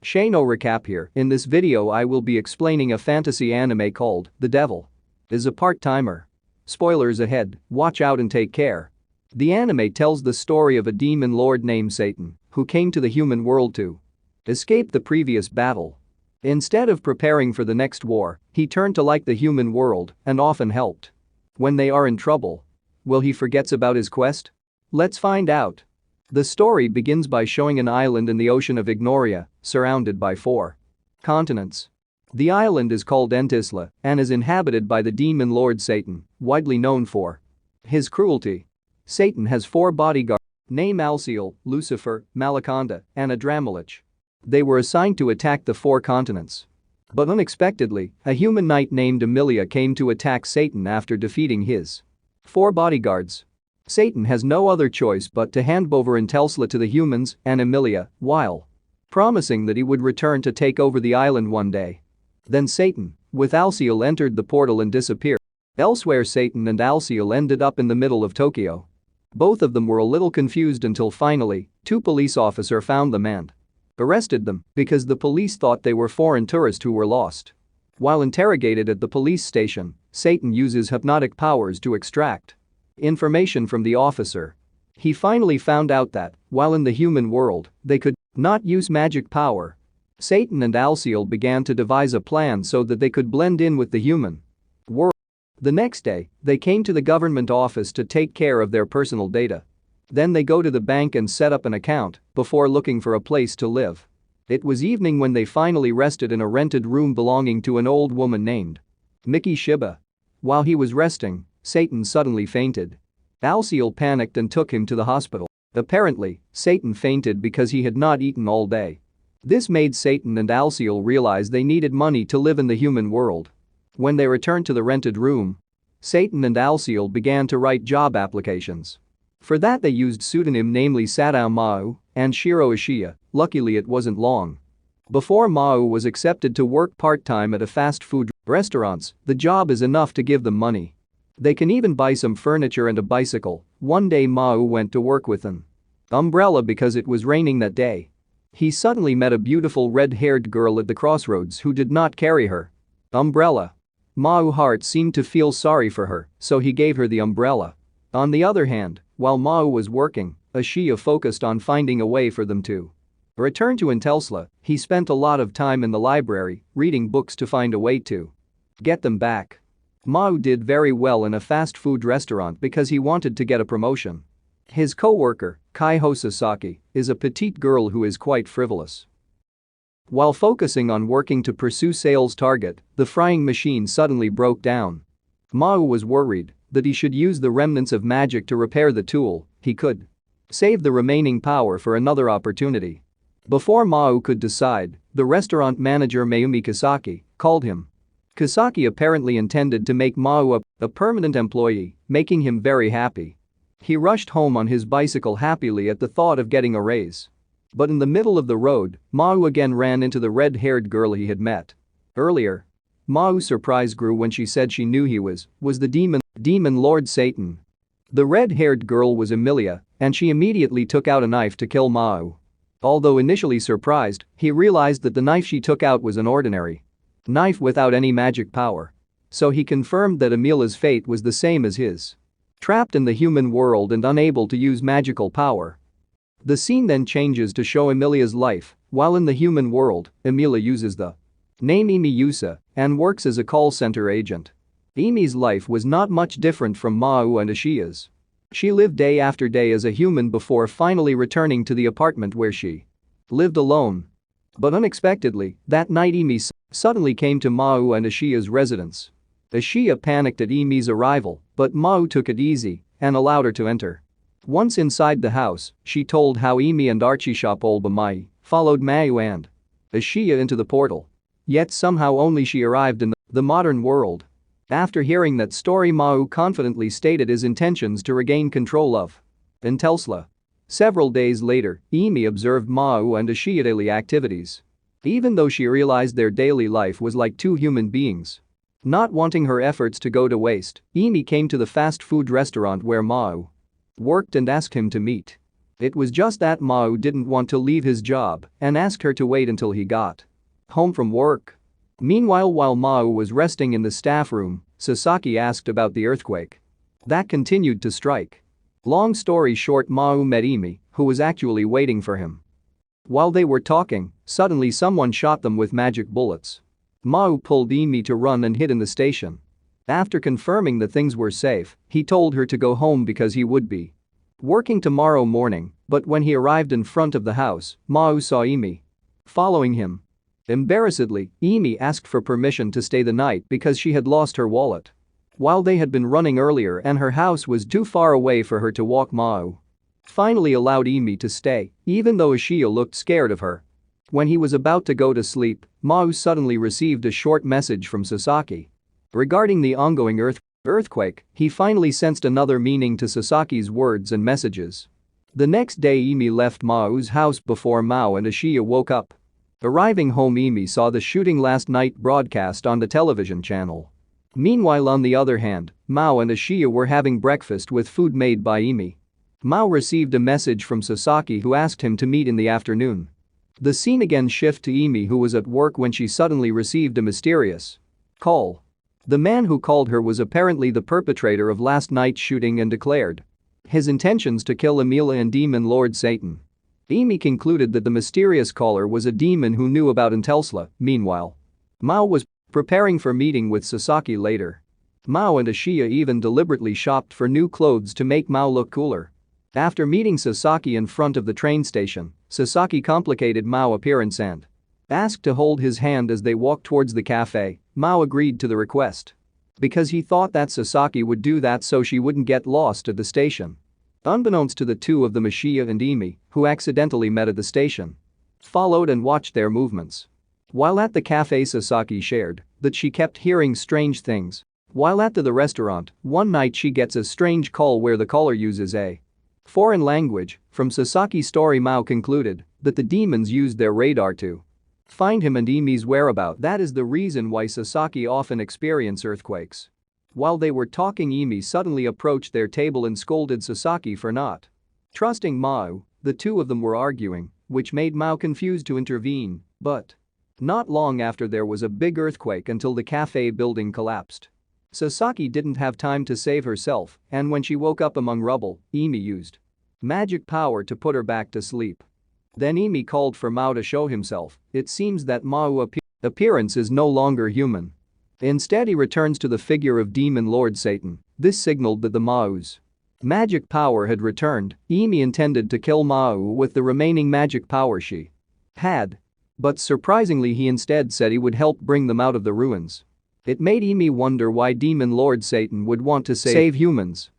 Shano recap here. In this video I will be explaining a fantasy anime called The Devil is a Part-Timer. Spoilers ahead, watch out and take care. The anime tells the story of a demon lord named Satan who came to the human world to escape the previous battle. Instead of preparing for the next war, he turned to like the human world and often helped when they are in trouble. Will he forgets about his quest? Let's find out. The story begins by showing an island in the ocean of Ignoria, surrounded by 4 continents. The island is called Entisla and is inhabited by the demon lord Satan, widely known for his cruelty. Satan has 4 bodyguards named Alciel, Lucifer, Malaconda, and Adramelech. They were assigned to attack the 4 continents. But unexpectedly, a human knight named Emilia came to attack Satan after defeating his 4 bodyguards. Satan has no other choice but to hand over Entisla to the humans and Emilia, while promising that he would return to take over the island one day. Then Satan, with Alciel, entered the portal and disappeared. Elsewhere, Satan and Alciel ended up in the middle of Tokyo. Both of them were a little confused until finally, 2 police officers found them and arrested them because the police thought they were foreign tourists who were lost. While interrogated at the police station, Satan uses hypnotic powers to extract information from the officer. He finally found out that, while in the human world, they could not use magic power. Satan and Alciel began to devise a plan so that they could blend in with the human world. The next day, they came to the government office to take care of their personal data. Then they go to the bank and set up an account before looking for a place to live. It was evening when they finally rested in a rented room belonging to an old woman named Miki Shiba. While he was resting, Satan suddenly fainted. Alciel panicked and took him to the hospital. Apparently, Satan fainted because he had not eaten all day. This made Satan and Alciel realize they needed money to live in the human world. When they returned to the rented room, Satan and Alciel began to write job applications. For that they used pseudonym namely Sadao Mao and Shiro Ishiya. Luckily it wasn't long before Mao was accepted to work part-time at a fast food restaurants. The job is enough to give them money. They can even buy some furniture and a bicycle. One day Mao went to work with an umbrella because it was raining that day. He suddenly met a beautiful red-haired girl at the crossroads who did not carry her umbrella. Mao's heart seemed to feel sorry for her, so he gave her the umbrella. On the other hand, while Mao was working, Ishiya focused on finding a way for them to return to Entisla. He spent a lot of time in the library, reading books to find a way to get them back. Mao did very well in a fast food restaurant because he wanted to get a promotion. His co-worker, Kaiho Sasaki, is a petite girl who is quite frivolous. While focusing on working to pursue sales target, the frying machine suddenly broke down. Mao was worried that he should use the remnants of magic to repair the tool. He could save the remaining power for another opportunity. Before Mao could decide, the restaurant manager Mayumi Kasaki called him. Kasaki apparently intended to make Mao a permanent employee, making him very happy. He rushed home on his bicycle happily at the thought of getting a raise. But in the middle of the road, Mao again ran into the red-haired girl he had met earlier. Mao's surprise grew when she said she knew he was the demon lord Satan. The red-haired girl was Emilia, and she immediately took out a knife to kill Mao. Although initially surprised, he realized that the knife she took out was an ordinary knife without any magic power. So he confirmed that Emilia's fate was the same as his. Trapped in the human world and unable to use magical power. The scene then changes to show Emilia's life. While in the human world, Emilia uses the name Emi Yusa and works as a call center agent. Emi's life was not much different from Mao and Ishiya's. She lived day after day as a human before finally returning to the apartment where she lived alone. But unexpectedly, that night Emi suddenly came to Mao and Ishiya's residence. Ishiya panicked at Emi's arrival, but Mao took it easy and allowed her to enter. Once inside the house, she told how Emi and Archishop Olbamai followed Mao and Ishiya into the portal. Yet somehow only she arrived in the modern world. After hearing that story, Mao confidently stated his intentions to regain control of Entisla. Several days later, Emi observed Mao and Ishiya's daily activities. Even though she realized their daily life was like 2 human beings. Not wanting her efforts to go to waste, Emi came to the fast food restaurant where Mao worked and asked him to meet. It was just that Mao didn't want to leave his job and asked her to wait until he got home from work. Meanwhile, while Mao was resting in the staff room, Sasaki asked about the earthquake that continued to strike. Long story short, Mao met Emi, who was actually waiting for him. While they were talking, suddenly someone shot them with magic bullets. Mao pulled Emi to run and hid in the station. After confirming that things were safe, he told her to go home because he would be working tomorrow morning, but when he arrived in front of the house, Mao saw Emi following him. Embarrassedly, Emi asked for permission to stay the night because she had lost her wallet. While they had been running earlier and her house was too far away for her to walk, Mao finally allowed Emi to stay, even though Ashiya looked scared of her. When he was about to go to sleep, Mao suddenly received a short message from Sasaki. Regarding the ongoing earthquake, he finally sensed another meaning to Sasaki's words and messages. The next day, Emi left Mao's house before Mao and Ashiya woke up. Arriving home, Emi saw the shooting last night broadcast on the television channel. Meanwhile, on the other hand, Mao and Ashiya were having breakfast with food made by Emi. Mao received a message from Sasaki who asked him to meet in the afternoon. The scene again shifted to Emi, who was at work when she suddenly received a mysterious call. The man who called her was apparently the perpetrator of last night's shooting and declared his intentions to kill Emilia and Demon Lord Satan. Emi concluded that the mysterious caller was a demon who knew about Intelsla. Meanwhile, Mao was preparing for meeting with Sasaki later. Mao and Ashiya even deliberately shopped for new clothes to make Mao look cooler. After meeting Sasaki in front of the train station, Sasaki complicated Mao's appearance and asked to hold his hand as they walked towards the cafe. Mao agreed to the request because he thought that Sasaki would do that so she wouldn't get lost at the station. Unbeknownst to the two of them, Ashiya and Emi, who accidentally met at the station, followed and watched their movements. While at the cafe, Sasaki shared that she kept hearing strange things. While at the restaurant, one night she gets a strange call where the caller uses a foreign language. From Sasaki's story, Mao concluded that the demons used their radar to find him and Emi's whereabouts. That is the reason why Sasaki often experiences earthquakes. While they were talking, Emi suddenly approached their table and scolded Sasaki for not trusting Mao. The two of them were arguing, which made Mao confused to intervene, but not long after there was a big earthquake until the cafe building collapsed. Sasaki didn't have time to save herself, and when she woke up among rubble, Emi used magic power to put her back to sleep. Then Emi called for Mao to show himself. It seems that Mao's appearance is no longer human. Instead, he returns to the figure of Demon Lord Satan. This signaled that the Mao's magic power had returned. Emi intended to kill Mao with the remaining magic power she had. But surprisingly, he instead said he would help bring them out of the ruins. It made Emi wonder why Demon Lord Satan would want to save humans.